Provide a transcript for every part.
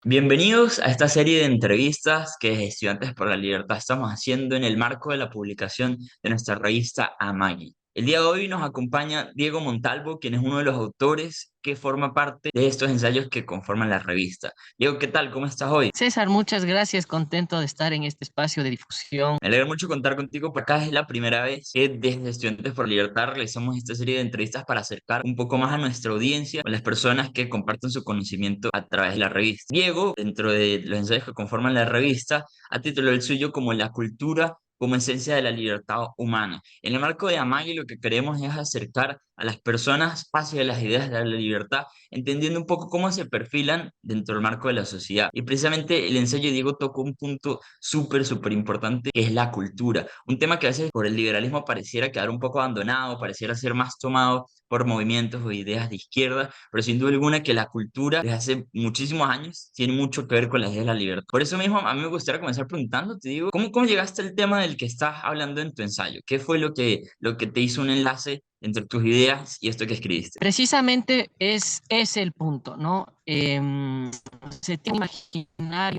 Bienvenidos a esta serie de entrevistas que desde Estudiantes por la Libertad estamos haciendo en el marco de la publicación de nuestra revista Amagi. El día de hoy nos acompaña Diego Montalvo, quien es uno de los autores que forma parte de estos ensayos que conforman la revista. Diego, ¿qué tal? ¿Cómo estás hoy? César, muchas gracias, contento de estar en este espacio de difusión. Me alegra mucho contar contigo, porque acá es la primera vez que desde Estudiantes por la Libertad realizamos esta serie de entrevistas para acercar un poco más a nuestra audiencia, a las personas que comparten su conocimiento a través de la revista. Diego, dentro de los ensayos que conforman la revista, ha titulado el suyo como La cultura como esencia de la libertad humana. En el marco de Amagi lo que queremos es acercar a las personas hacia las ideas de la libertad, entendiendo un poco cómo se perfilan dentro del marco de la sociedad. Y precisamente el ensayo de Diego tocó un punto súper importante, que es la cultura. Un tema que a veces por el liberalismo pareciera quedar un poco abandonado, pareciera ser más tomado por movimientos o ideas de izquierda, pero sin duda alguna que la cultura desde hace muchísimos años tiene mucho que ver con las ideas de la libertad. Por eso mismo a mí me gustaría comenzar preguntando, te digo, ¿cómo llegaste al tema del que estás hablando en tu ensayo? ¿Qué fue lo que te hizo un enlace entre tus ideas y esto que escribiste? Precisamente es el punto, ¿no? Se tiene que imaginar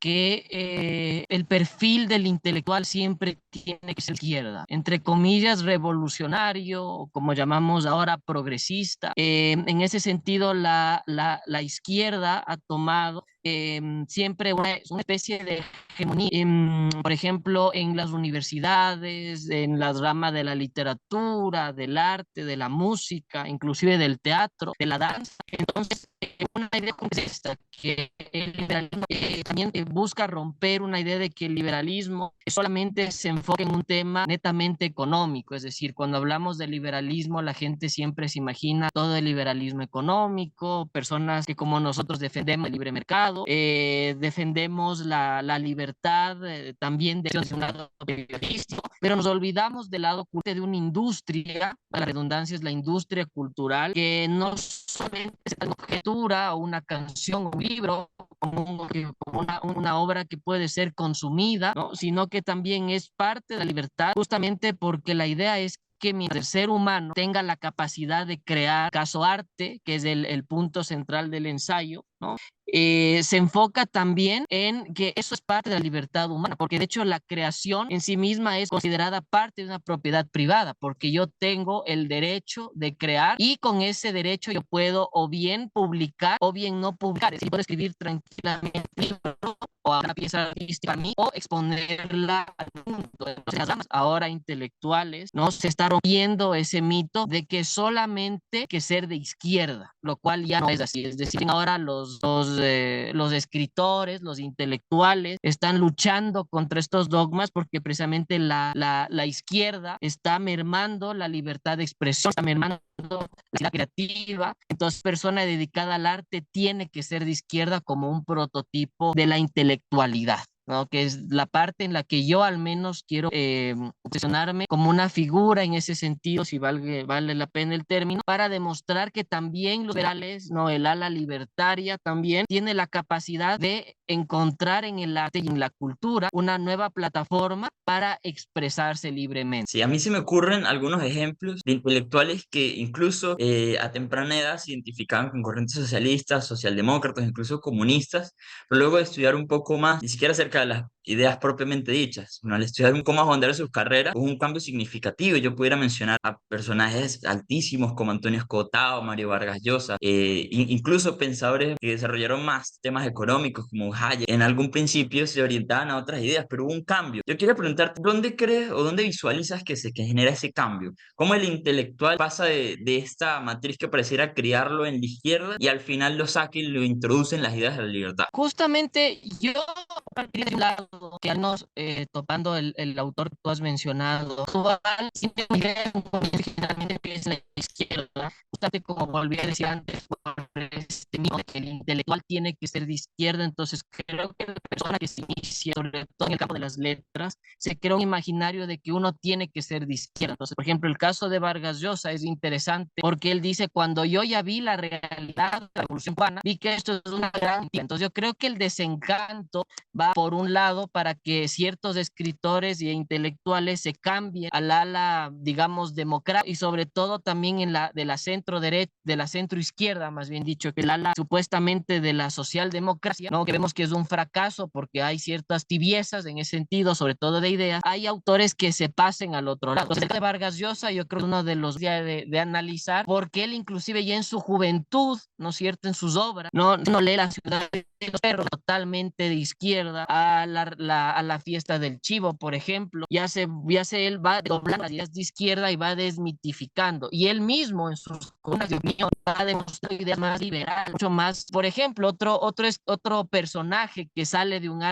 que el perfil del intelectual siempre tiene que ser izquierda, entre comillas, revolucionario, o como llamamos ahora progresista. En ese sentido, la izquierda ha tomado siempre una especie de hegemonía. Por ejemplo, en las universidades, en las ramas de la literatura, del arte, de la música, inclusive del teatro, de la danza. Entonces, una idea como es esta, que el liberalismo también busca romper una idea de que el liberalismo solamente se enfoca en un tema netamente económico, es decir, cuando hablamos de liberalismo, la gente siempre se imagina todo el liberalismo económico, personas que como nosotros defendemos el libre mercado, defendemos la libertad también de un lado periodístico, pero nos olvidamos del lado de una industria, la redundancia es la industria cultural, que no solamente es una objetura o una canción, un libro, como una obra que puede ser consumida, ¿no? Sino que también es parte de la libertad, justamente porque la idea es que mientras el ser humano tenga la capacidad de crear, caso arte, que es el punto central del ensayo, ¿no? Se enfoca también en que eso es parte de la libertad humana, porque de hecho la creación en sí misma es considerada parte de una propiedad privada, porque yo tengo el derecho de crear y con ese derecho yo puedo o bien publicar o bien no publicar, es decir, puedo escribir tranquilamente o a una pieza artística a mí o exponerla al mundo. Entonces, las ramas ahora intelectuales, ¿no? Se está rompiendo ese mito de que solamente hay que ser de izquierda, lo cual ya no es así. Es decir, ahora los escritores, los intelectuales están luchando contra estos dogmas porque precisamente la izquierda está mermando la libertad de expresión, está mermando la creativa. Entonces, persona dedicada al arte tiene que ser de izquierda como un prototipo de la intelectualidad, ¿no? Que es la parte en la que yo al menos quiero posicionarme como una figura en ese sentido, si vale la pena el término, para demostrar que también los liberales, no, el ala libertaria también tiene la capacidad de encontrar en el arte y en la cultura una nueva plataforma para expresarse libremente. Sí, a mí se me ocurren algunos ejemplos de intelectuales que incluso a temprana edad se identificaban con corrientes socialistas, socialdemócratas, incluso comunistas, pero luego de estudiar un poco más, ni siquiera acerca de las ideas propiamente dichas, sino al estudiar un poco más a ahondar en sus carreras, hubo un cambio significativo. Yo pudiera mencionar a personajes altísimos como Antonio Escotado, Mario Vargas Llosa, incluso pensadores que desarrollaron más temas económicos como Hayek. En algún principio se orientaban a otras ideas, pero hubo un cambio. Yo quería preguntarte, ¿dónde crees o dónde visualizas que genera ese cambio? ¿Cómo el intelectual pasa de esta matriz que pareciera criarlo en la izquierda y al final lo saca y lo introduce en las ideas de la libertad? Justamente yo partiría de un lado que al menos topando el autor que tú has mencionado, Tubal siempre una idea generalmente que es la izquierda, justamente como volví a decir antes, por este mismo de que el intelectual tiene que ser de izquierda. Entonces creo que la persona que se inicia, sobre todo en el campo de las letras, se crea un imaginario de que uno tiene que ser de izquierda. Entonces, por ejemplo, el caso de Vargas Llosa es interesante porque él dice, cuando yo ya vi la realidad de la Revolución Cubana, vi que esto es una gran mentira. Entonces yo creo que el desencanto va por un lado ayudado para que ciertos escritores e intelectuales se cambien al ala, digamos, democrática y sobre todo también de la centro derecha, de la centro izquierda, más bien dicho, que el ala supuestamente de la socialdemocracia, ¿no? Que vemos que es un fracaso porque hay ciertas tibiezas en ese sentido, sobre todo de ideas. Hay autores que se pasen al otro lado. Entonces, el de Vargas Llosa, yo creo que uno de los de analizar, porque él inclusive ya en su juventud, ¿no es cierto?, en sus obras, no lee La ciudad de los perros, totalmente de izquierda, a la fiesta del chivo, por ejemplo, él va doblando las ideas de izquierda y va desmitificando, y él mismo en sus columnas de opinión va demostrando ideas más liberales, mucho más, por ejemplo, otro personaje que sale de un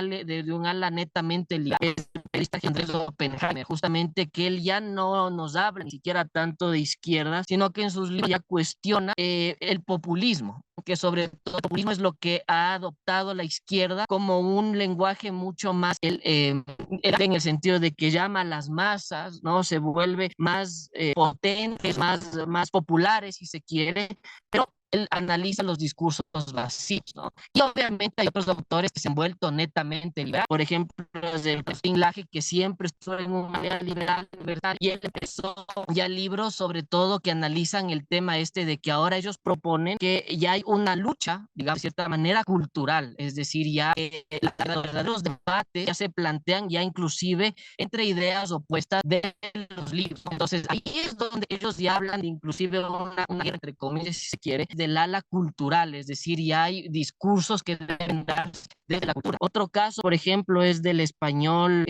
ala netamente liberal, es el periodista Andrés Oppenheimer, justamente, que él ya no nos habla ni siquiera tanto de izquierda, sino que en sus libros ya cuestiona el populismo, que sobre todo el populismo es lo que ha adoptado la izquierda como un lenguaje mucho más en el sentido de que llama a las masas, ¿no? Se vuelve más potentes, más populares, si se quiere, pero él analiza los discursos vacíos, ¿no? Y obviamente hay otros autores que se han vuelto netamente liberales. Por ejemplo, el Agustín Laje, que siempre estuvo en una manera liberal, ¿verdad? Y él empezó ya libros, sobre todo, que analizan el tema este de que ahora ellos proponen que ya hay una lucha, digamos, de cierta manera cultural, es decir, ya los verdaderos debates ya se plantean ya inclusive entre ideas opuestas de los libros. Entonces, ahí es donde ellos ya hablan de inclusive una guerra, entre comillas, si se quiere, del ala cultural, es decir, ya hay discursos que deben darse desde la cultura. Otro caso, por ejemplo, es del español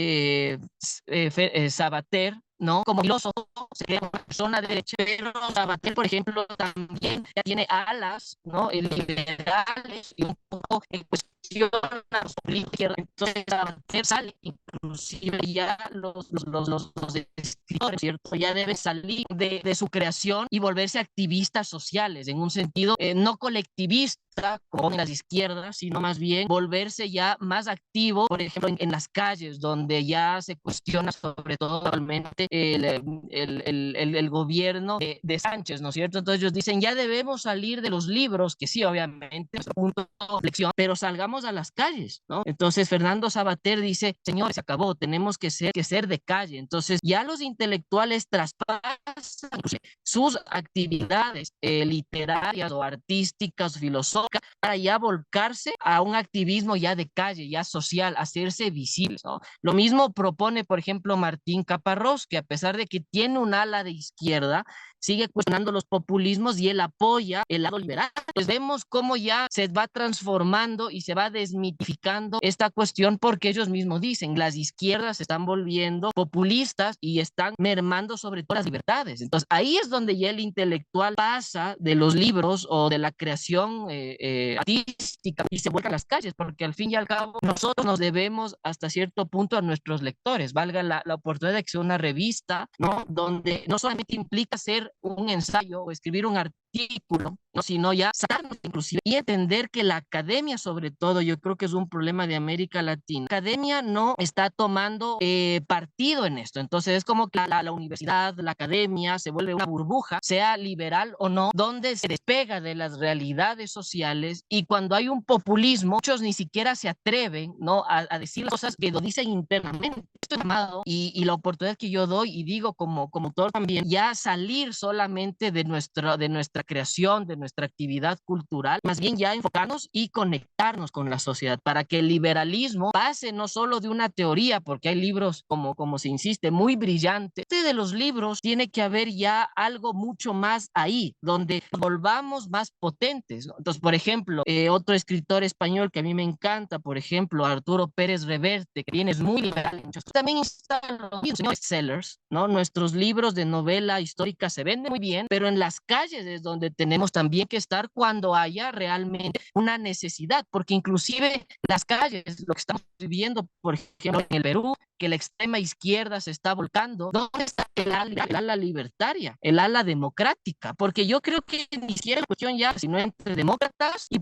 Sabater, ¿no? Como filósofo, se crea una persona de derecha, pero Sabater, por ejemplo, también ya tiene alas, ¿no? Liberales y un poco en cuestión los políticos. Entonces, Sabater sale, inclusive ya los escritores, ¿cierto? Ya deben salir de su creación y volverse activistas sociales, en un sentido no colectivista, como en las izquierdas, sino más bien volverse ya más activo, por ejemplo, en las calles, donde ya se cuestiona sobre todo actualmente el gobierno de Sánchez, ¿no es cierto? Entonces ellos dicen, ya debemos salir de los libros, que sí, obviamente, es un punto de reflexión, pero salgamos a las calles, ¿no? Entonces Fernando Sabater dice, señores, se acabó, tenemos que ser de calle. Entonces ya los intelectuales traspasan sus actividades literarias o artísticas, filosóficas, para ya volcarse a un activismo ya de calle, ya social, hacerse visibles, ¿no? Lo mismo propone, por ejemplo, Martín Caparrós, que a pesar de que tiene un ala de izquierda, sigue cuestionando los populismos y él apoya el lado liberal. Pues vemos cómo ya se va transformando y se va desmitificando esta cuestión, porque ellos mismos dicen, las izquierdas se están volviendo populistas y están mermando sobre todo las libertades. Entonces ahí es donde ya el intelectual pasa de los libros o de la creación artística y se vuelve a las calles, porque al fin y al cabo nosotros nos debemos hasta cierto punto a nuestros lectores, valga la oportunidad de que sea una revista, ¿no? Donde no solamente implica hacer un ensayo o escribir un artículo, ¿no? Sino ya sacarnos inclusive y entender que la academia, sobre todo, yo creo que es un problema de América Latina. La academia no está tomando partido en esto, entonces es como que la universidad, la academia se vuelve una burbuja, sea liberal o no, donde se despega de las realidades sociales, y cuando hay un populismo, muchos ni siquiera se atreven, ¿no? a decir las cosas que lo dicen internamente. Esto es llamado, y la oportunidad que yo doy y digo como autor también, ya salir solamente de nuestra creación, de nuestra actividad cultural, más bien ya enfocarnos y conectarnos con la sociedad para que el liberalismo pase no solo de una teoría, porque hay libros como se insiste, muy brillantes. De los libros tiene que haber ya algo mucho más ahí, donde volvamos más potentes, ¿no? Entonces, por ejemplo, otro escritor español que a mí me encanta, por ejemplo, Arturo Pérez Reverte, que viene es muy liberal, también está los bestsellers, ¿no? Nuestros libros de novela histórica se venden muy bien, pero en las calles es donde tenemos también que estar cuando haya realmente una necesidad, porque inclusive las calles, lo que estamos viviendo, por ejemplo, en el Perú, que la extrema izquierda se está volcando, ¿dónde está el ala libertaria, el ala democrática? Porque yo creo que ni siquiera es cuestión ya, sino entre demócratas y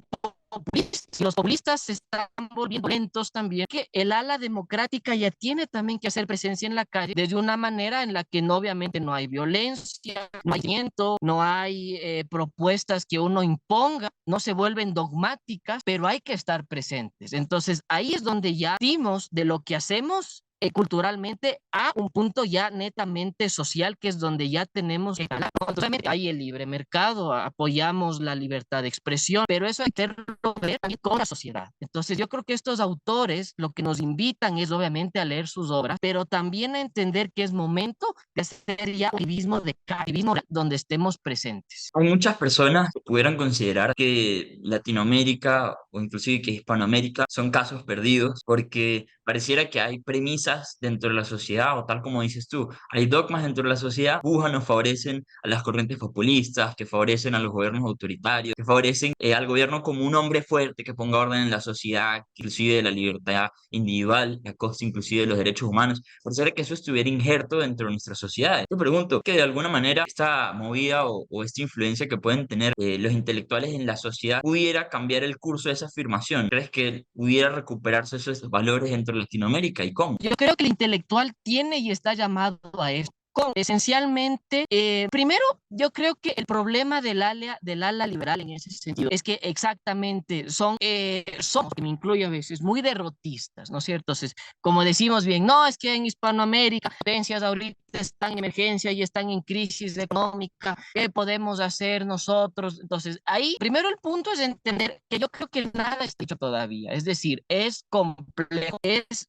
populistas. si los populistas se están volviendo lentos también, que el ala democrática ya tiene también que hacer presencia en la calle desde una manera en la que no, obviamente no hay violencia, no hay viento, no hay propuestas que uno imponga, no se vuelven dogmáticas, pero hay que estar presentes. Entonces ahí es donde ya dimos de lo que hacemos culturalmente a un punto ya netamente social, que es donde ya tenemos que ganar. Entonces, hay el libre mercado, apoyamos la libertad de expresión, pero eso hay que hacerlo ver también con la sociedad. Entonces, yo creo que estos autores lo que nos invitan es obviamente a leer sus obras, pero también a entender que es momento de hacer ya un activismo de activismo donde estemos presentes. Hay muchas personas que pudieran considerar que Latinoamérica o inclusive que Hispanoamérica son casos perdidos porque pareciera que hay premisas dentro de la sociedad o tal como dices tú, hay dogmas dentro de la sociedad que empujan o favorecen a las corrientes populistas, que favorecen a los gobiernos autoritarios, que favorecen al gobierno como un hombre fuerte que ponga orden en la sociedad, inclusive de la libertad individual, a costa inclusive de los derechos humanos. Pareciera que eso estuviera injerto dentro de nuestra sociedad. Te pregunto, que de alguna manera esta movida o esta influencia que pueden tener los intelectuales en la sociedad pudiera cambiar el curso de esa afirmación. ¿Crees que pudiera recuperarse esos valores dentro de Latinoamérica y cómo? Yo creo que el intelectual tiene y está llamado a esto. Esencialmente, primero, yo creo que el problema del ala liberal en ese sentido es que exactamente somos, que me incluyo a veces, muy derrotistas, ¿no es cierto? Entonces, como decimos bien, no, es que en Hispanoamérica, potencias ahorita están en emergencia y están en crisis económica, ¿qué podemos hacer nosotros? Entonces, ahí, primero el punto es entender que yo creo que nada está hecho todavía, es decir, es complejo, es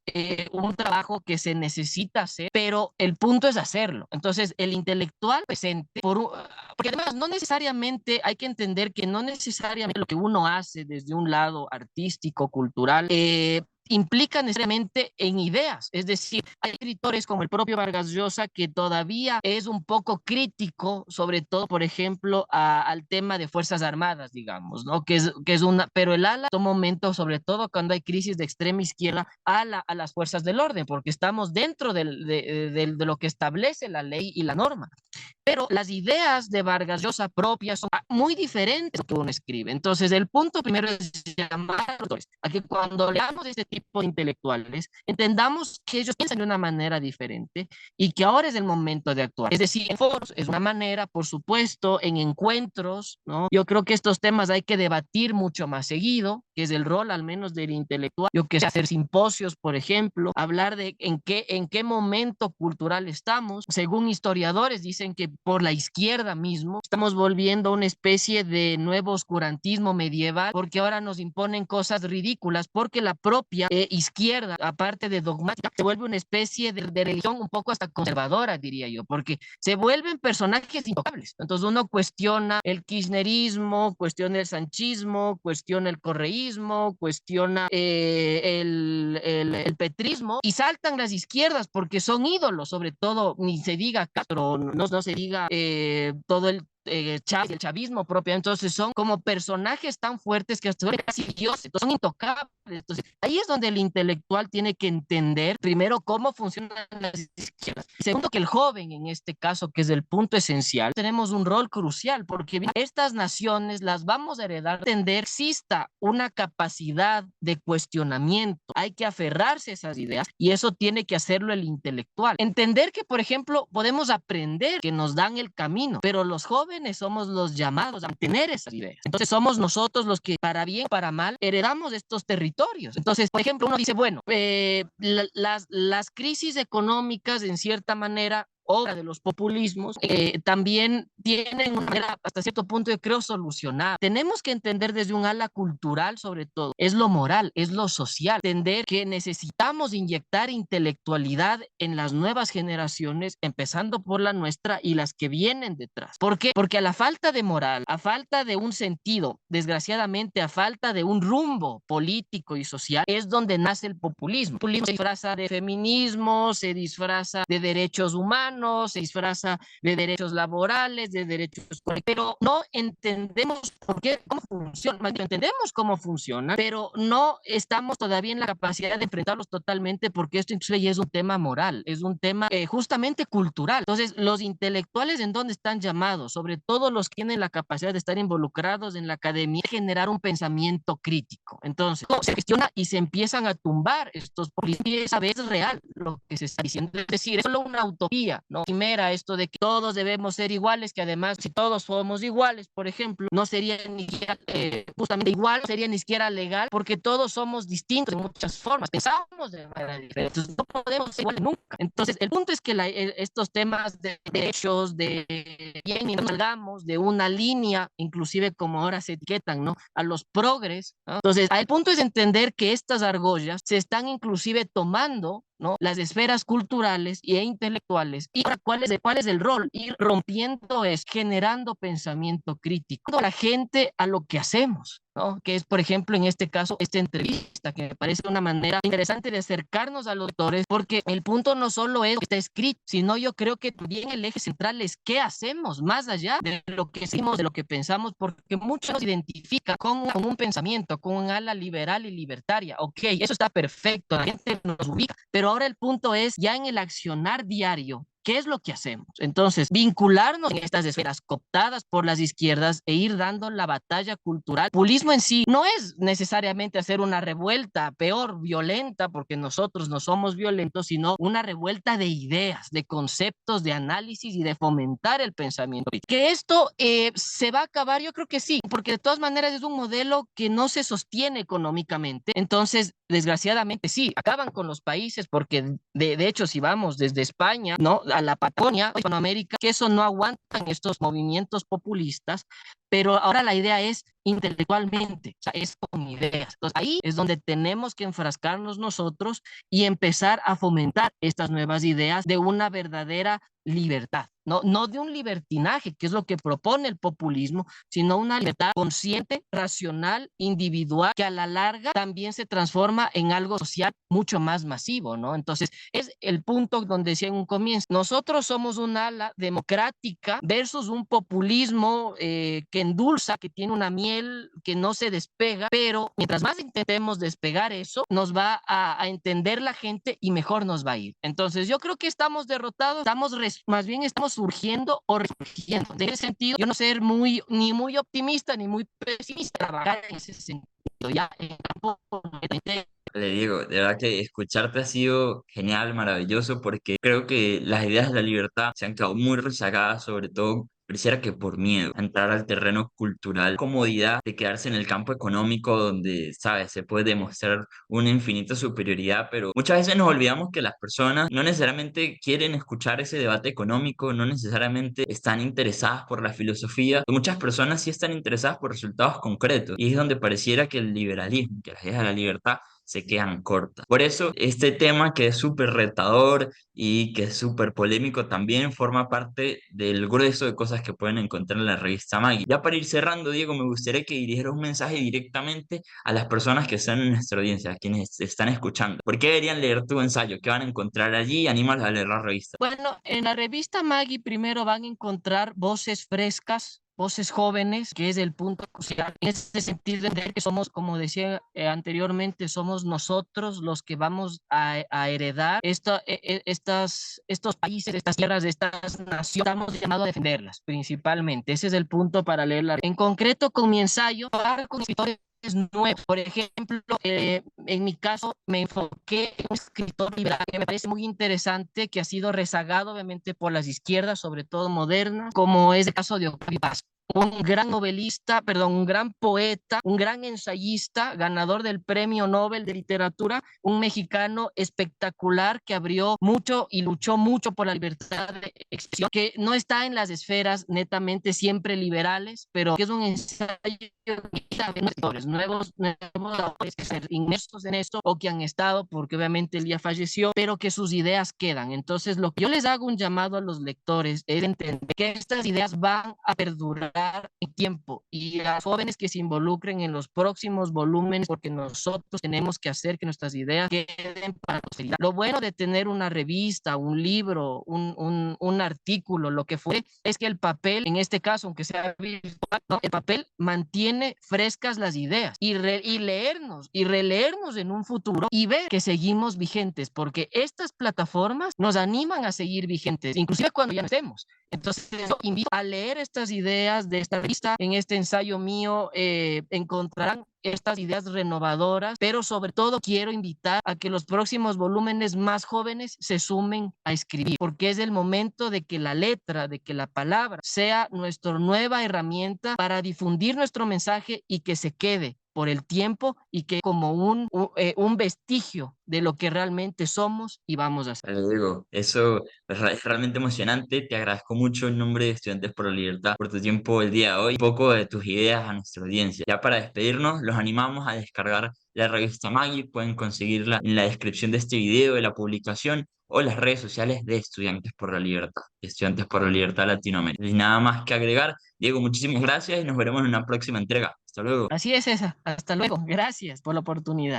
un trabajo que se necesita hacer, pero el punto es hacerlo. Entonces, el intelectual presente, porque además no necesariamente hay que entender que no necesariamente lo que uno hace desde un lado artístico, cultural, implica necesariamente en ideas. Es decir, hay escritores como el propio Vargas Llosa que todavía es un poco crítico, sobre todo, por ejemplo, al tema de Fuerzas Armadas, digamos, ¿no? Que es una, pero el ala toma momento, sobre todo cuando hay crisis de extrema izquierda, a las fuerzas del orden, porque estamos dentro de lo que establece la ley y la norma. Pero las ideas de Vargas Llosa propias son muy diferentes de lo que uno escribe. Entonces, el punto primero es llamar a los autores a que cuando leamos este tipo de intelectuales, entendamos que ellos piensan de una manera diferente y que ahora es el momento de actuar. Es decir, en foros es una manera, por supuesto, en encuentros, ¿no? Yo creo que estos temas hay que debatir mucho más seguido, que es el rol al menos del intelectual. Yo que sé, hacer simposios, por ejemplo, hablar de en qué momento cultural estamos. Según historiadores, dicen que por la izquierda mismo estamos volviendo a una especie de nuevo oscurantismo medieval, porque ahora nos imponen cosas ridículas, porque la propia izquierda, aparte de dogmática, se vuelve una especie de religión un poco hasta conservadora, diría yo, porque se vuelven personajes intocables. Entonces uno cuestiona el kirchnerismo, cuestiona el sanchismo, cuestiona el correísmo, cuestiona el petrismo, y saltan las izquierdas porque son ídolos, sobre todo, ni se diga Castro, no se diga todo el chavismo propio. Entonces son como personajes tan fuertes que hasta son casi dioses, son intocables. Entonces ahí es donde el intelectual tiene que entender primero cómo funcionan las izquierdas, segundo que el joven en este caso, que es el punto esencial, tenemos un rol crucial, porque estas naciones las vamos a heredar. Entender que exista una capacidad de cuestionamiento, hay que aferrarse a esas ideas y eso tiene que hacerlo el intelectual. Entender que, por ejemplo, podemos aprender, que nos dan el camino, pero los jóvenes somos los llamados a mantener esas ideas. Entonces somos nosotros los que, para bien o para mal, heredamos estos territorios. Entonces, por ejemplo, uno dice, bueno, las crisis económicas, en cierta manera, obra de los populismos, también tienen una manera hasta cierto punto, yo creo, solucionar. Tenemos que entender desde un ala cultural, sobre todo, es lo moral, es lo social, entender que necesitamos inyectar intelectualidad en las nuevas generaciones, empezando por la nuestra y las que vienen detrás. ¿Por qué? Porque a la falta de moral, a falta de un sentido, desgraciadamente, a falta de un rumbo político y social, es donde nace el populismo. El populismo se disfraza de feminismo, se disfraza de derechos humanos, humanos, se disfraza de derechos laborales, de derechos, pero no entendemos cómo funciona, más bien, entendemos cómo funciona, pero no estamos todavía en la capacidad de enfrentarlos totalmente, porque esto incluso ya es un tema moral, es un tema justamente cultural. Entonces, los intelectuales, ¿en dónde están llamados? Sobre todo los que tienen la capacidad de estar involucrados en la academia, generar un pensamiento crítico. Entonces, se gestiona y se empiezan a tumbar estos populismos, y esa vez es real lo que se está diciendo, es decir, es solo una utopía, ¿no? Quimera, esto de que todos debemos ser iguales, que además, si todos somos iguales, por ejemplo, no sería ni siquiera justamente igual, no sería ni siquiera legal, porque todos somos distintos de muchas formas, pensamos de manera diferente, entonces no podemos ser iguales nunca. Entonces, el punto es que estos temas de derechos, de bien, y no salgamos de una línea, inclusive como ahora se etiquetan, ¿no? A los progres, ¿no? Entonces, el punto es entender que estas argollas se están inclusive tomando, ¿no? Las esferas culturales e intelectuales. ¿Y ahora cuál es el rol? Ir rompiendo es generando pensamiento crítico, la gente a lo que hacemos, ¿no? Que es, por ejemplo, en este caso, esta entrevista, que me parece una manera interesante de acercarnos a los lectores, porque el punto no solo es lo que está escrito, sino yo creo que también el eje central es qué hacemos más allá de lo que decimos, de lo que pensamos, porque muchos nos identifican con un pensamiento, con un ala liberal y libertaria. Ok, eso está perfecto, la gente nos ubica, pero ahora el punto es ya en el accionar diario. ¿Qué es lo que hacemos? Entonces, vincularnos en estas esferas cooptadas por las izquierdas e ir dando la batalla cultural. El populismo en sí no es necesariamente hacer una revuelta peor, violenta, porque nosotros no somos violentos, sino una revuelta de ideas, de conceptos, de análisis y de fomentar el pensamiento. Que esto se va a acabar, yo creo que sí, porque de todas maneras es un modelo que no se sostiene económicamente. Entonces, desgraciadamente sí, acaban con los países, porque de hecho, si vamos desde España, ¿no?, a la Patagonia, Hispanoamérica, que eso no aguantan estos movimientos populistas, pero ahora la idea es intelectualmente, o sea, es con ideas. Entonces, ahí es donde tenemos que enfrascarnos nosotros y empezar a fomentar estas nuevas ideas de una verdadera libertad, no de un libertinaje, que es lo que propone el populismo, sino una libertad consciente, racional, individual, que a la larga también se transforma en algo social mucho más masivo, ¿no? Entonces, es el punto donde decía en un comienzo, nosotros somos un ala democrática versus un populismo que endulza, que tiene una miel que no se despega, pero mientras más intentemos despegar eso, nos va a entender la gente y mejor nos va a ir. Entonces, yo creo que estamos derrotados, más bien estamos surgiendo o resurgiendo. En ese sentido, yo no ser ni muy optimista ni muy pesimista, trabajar en ese sentido. Ya en campo, Le digo, de verdad que escucharte ha sido genial, maravilloso, porque creo que las ideas de la libertad se han quedado muy rezagadas, sobre todo, pareciera que por miedo a entrar al terreno cultural, comodidad de quedarse en el campo económico donde, sabes, se puede demostrar una infinita superioridad, pero muchas veces nos olvidamos que las personas no necesariamente quieren escuchar ese debate económico, no necesariamente están interesadas por la filosofía. Muchas personas sí están interesadas por resultados concretos, y es donde pareciera que el liberalismo, que las ideas de la libertad se quedan cortas. Por eso, este tema, que es súper retador y que es súper polémico, también forma parte del grueso de cosas que pueden encontrar en la revista Maggie. Ya para ir cerrando, Diego, me gustaría que dirigieras un mensaje directamente a las personas que están en nuestra audiencia, a quienes están escuchando. ¿Por qué deberían leer tu ensayo? ¿Qué van a encontrar allí? Anímalos a leer la revista. bueno, en la revista Maggie primero van a encontrar voces frescas, voces jóvenes, que es el punto crucial. En este sentido, entender que somos, como decía anteriormente, somos nosotros los que vamos a heredar estos países, estas tierras, estas naciones. Estamos llamados a defenderlas, principalmente. Ese es el punto para leerla. En concreto, con mi ensayo, trabajar con escritores nuevos. Por ejemplo, en mi caso me enfoqué en un escritor liberal que me parece muy interesante, que ha sido rezagado obviamente por las izquierdas, sobre todo modernas, como es el caso de Octavio Paz, un gran novelista, perdón, un gran poeta, un gran ensayista, ganador del Premio Nobel de Literatura, un mexicano espectacular que abrió mucho y luchó mucho por la libertad de expresión, que no está en las esferas netamente siempre liberales, pero que es un ensayo nuevos autores que ser inmersos en esto o que han estado, porque obviamente él ya falleció, pero que sus ideas quedan. Entonces, lo que yo les hago un llamado a los lectores es entender que estas ideas van a perdurar en tiempo y a los jóvenes que se involucren en los próximos volúmenes, porque nosotros tenemos que hacer que nuestras ideas queden para la posteridad. Lo bueno de tener una revista, un libro, un artículo, lo que fue, es que el papel, en este caso, aunque sea virtual, ¿no? El papel mantiene frescas las ideas y leernos y releernos en un futuro y ver que seguimos vigentes, porque estas plataformas nos animan a seguir vigentes, inclusive cuando ya no estemos. Entonces, yo invito a leer estas ideas de esta revista. En este ensayo mío encontrarán estas ideas renovadoras, pero sobre todo quiero invitar a que los próximos volúmenes más jóvenes se sumen a escribir, porque es el momento de que la letra, de que la palabra sea nuestra nueva herramienta para difundir nuestro mensaje y que se quede por el tiempo y que como un vestigio de lo que realmente somos y vamos a hacer. Diego, eso es realmente emocionante. Te agradezco mucho en nombre de Estudiantes por la Libertad por tu tiempo el día de hoy, un poco de tus ideas a nuestra audiencia. Ya para despedirnos, los animamos a descargar la revista Maggie. Pueden conseguirla en la descripción de este video, de la publicación o en las redes sociales de Estudiantes por la Libertad, Estudiantes por la Libertad Latinoamérica. Y nada más que agregar. Diego, muchísimas gracias y nos veremos en una próxima entrega. Hasta luego. Así es esa. Hasta luego. Gracias por la oportunidad.